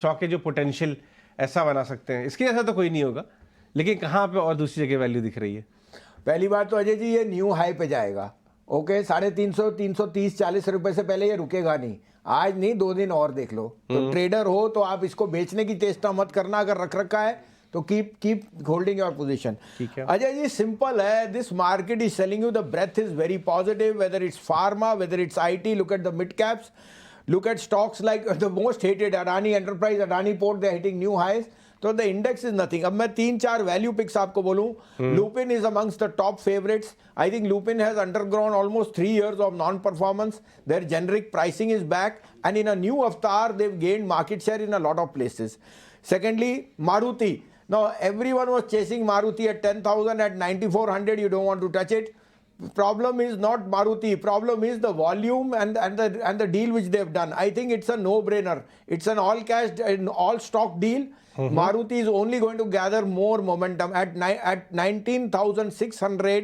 Stock के जो potential ऐसा बना सकते हैं, इसके जैसा तो कोई नहीं होगा, लेकिन कहाँ पे और दूसरी जगह वैल्यू दिख रही है? पहली बात तो अजय जी, ये न्यू हाई पे जाएगा। ओके, 350, 330, 40 रुपए से पहले ये रुकेगा नहीं। आज नहीं, 2 दिन और देख लो। तो ट्रेडर हो तो आप इसको बेचने की चेष्टा मत करना। अगर रख रखा है तो keep holding your position. Ajay ji, simple है। This market is selling you the breath is very positive, whether it's pharma, whether it's IT. Look at the mid caps, look at stocks like the most hated Adani Enterprise, Adani Port, they're hitting new highs. So the index is nothing. अब मैं 3-4 value picks आपको बोलूं, Lupin is amongst the top favorites. I think Lupin has undergone almost 3 years of non-performance. Their generic pricing is back, and in a new avatar, they've gained market share in a lot of places. Secondly, Maruti. Now everyone was chasing Maruti at 10,000, at 9,400. You don't want to touch it. Problem is not Maruti. Problem is the volume and the deal which they have done. I think it's a no-brainer. It's an all cash and all stock deal. Maruti is only going to gather more momentum at 19,600.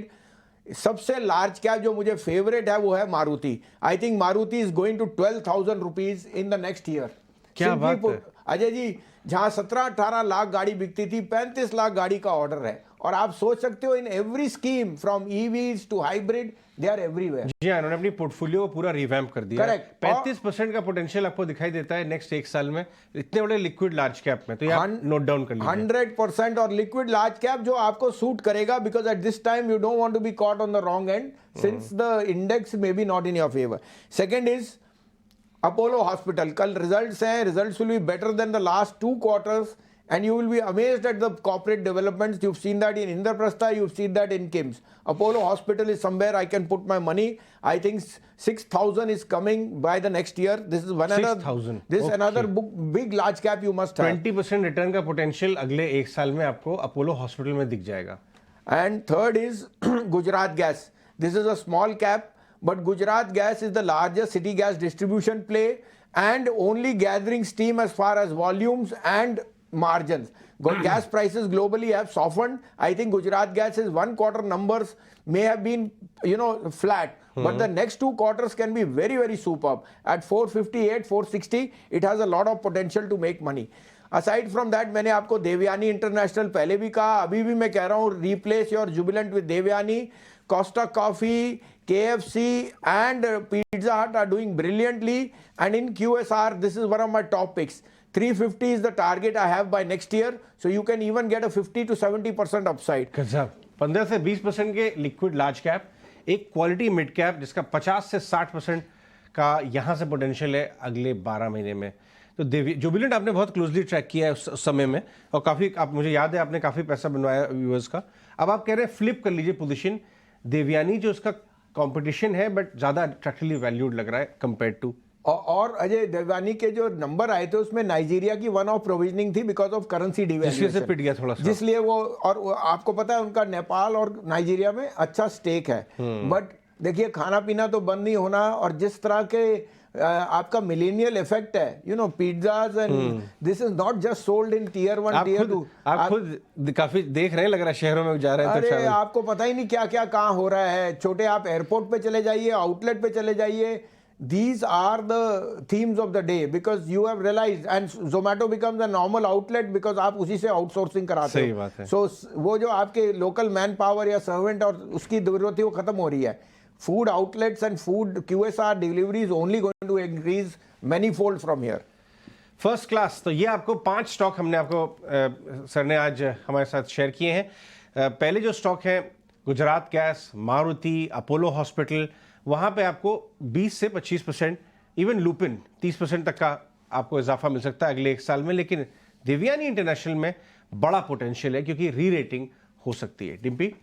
सबसे large cap जो मुझे favourite है वो है Maruti. I think Maruti is going to 12,000 rupees in the next year. क्या बात है अजय जी, जहां 17-18 लाख गाड़ी बिकती थी, 35 लाख गाड़ी का ऑर्डर है. और आप सोच सकते हो, in every scheme from EVs to hybrid, they are everywhere. जी हाँ, उन्होंने अपनी पोर्टफोलियो को पूरा रिवैम्प कर दिया. करेक्ट. 35% का पोटेंशियल आपको दिखाई देता है नेक्स्ट 1 साल में, इतने बड़े लिक्विड लार्ज कैप में. तो ये नोट डाउन कर लीजिए. 100% और लिक्विड लार्ज कैप जो आपको सूट करेगा, because at this time you don't want to be caught on the wrong end, since the index may be not in your favour. Second is Apollo Hospital. कल results हैं. Results will be better than the last 2 quarters, and you will be amazed at the corporate developments. You've seen that in Indraprastha, you've seen that in KIMS. Apollo Hospital is somewhere I can put my money. I think 6,000 is coming by the next year. This is another 6,000. This is another big large cap you must have. 20% return का potential अगले 1 साल में आपको Apollo hospital में दिख जाएगा. And third is Gujarat Gas. This is a small cap, but Gujarat Gas is the largest city gas distribution play and only gathering steam as far as volumes and margins. Gas prices globally have softened. I think Gujarat Gas's 1 quarter numbers may have been, flat, but the next 2 quarters can be very, very superb. At 458, 460, it has a lot of potential to make money. Aside from that, मैंने आपको Devyani international पहले भी कहा, अभी भी मैं कह रहा हूँ, replace your Jubilant with Devyani. Costa Coffee, KFC and Pizza Hut are doing brilliantly, and in QSR this is one of my top picks. 350 is the target I have by next year, so you can even get a 50 to 70% upside. 15 से 20% के liquid large cap, एक quality mid cap जिसका 50 से 60% का यहाँ से potential है अगले 12 महीने में. तो जुबिलेंट आपने बहुत क्लोजली ट्रैक किया है उस समय में, और काफ़ी मुझे याद है आपने काफ़ी पैसा बनवाया व्यूअर्स का. अब आप कह रहे हैं फ्लिप कर लीजिए पोजीशन. देवयानी जो उसका कंपटीशन है, बट ज़्यादा अट्रैक्टिवली वैल्यूड लग रहा है कंपेयर टू. और अजय, देवयानी के जो नंबर आए थे उसमें नाइजीरिया की 1 ऑफ प्रोविजनिंग थी बिकॉज ऑफ करेंसी डिवैल्यूएशन, जिससे पिट गया थोड़ा सा, जिसलिए वो. और आपको पता है उनका नेपाल और नाइजीरिया में अच्छा स्टेक है. बट देखिए, खाना पीना तो बंद नहीं होना. और जिस तरह के आपका मिलेनियल इफेक्ट है, pizzas and this is not just sold in tier 1 tier 2. आप खुद काफी देख रहे हैं, लग रहा है शहरों में जा रहे हैं. अरे आपको पता ही नहीं क्या क्या कहाँ हो रहा है. छोटे आप एयरपोर्ट पे चले जाइए, आउटलेट पे चले जाइए. These are the themes of the day because you have realized, and Zomato becomes a normal outlet because आप उसी से आउटसोर्सिंग कराते हो. सही बात है. So वो जो आपके लोकल मैन पावर या सर्वेंट और उसकी जरूरत है वो खत्म हो रही है. Food outlets and food QSR delivery is only going to increase many-fold from here. First class. तो ये आपको 5 स्टॉक हमने आपको सर ने आज हमारे साथ शेयर किए हैं. पहले जो स्टॉक है Gujarat gas, Maruti, Apollo hospital, वहाँ पे आपको 20 से 25%, इवन लुपिन 30% तक का आपको इजाफा मिल सकता है अगले 1 साल में. लेकिन देवयानी इंटरनेशनल में बड़ा पोटेंशियल है क्योंकि री रेटिंग हो सकती है. डिम्पी.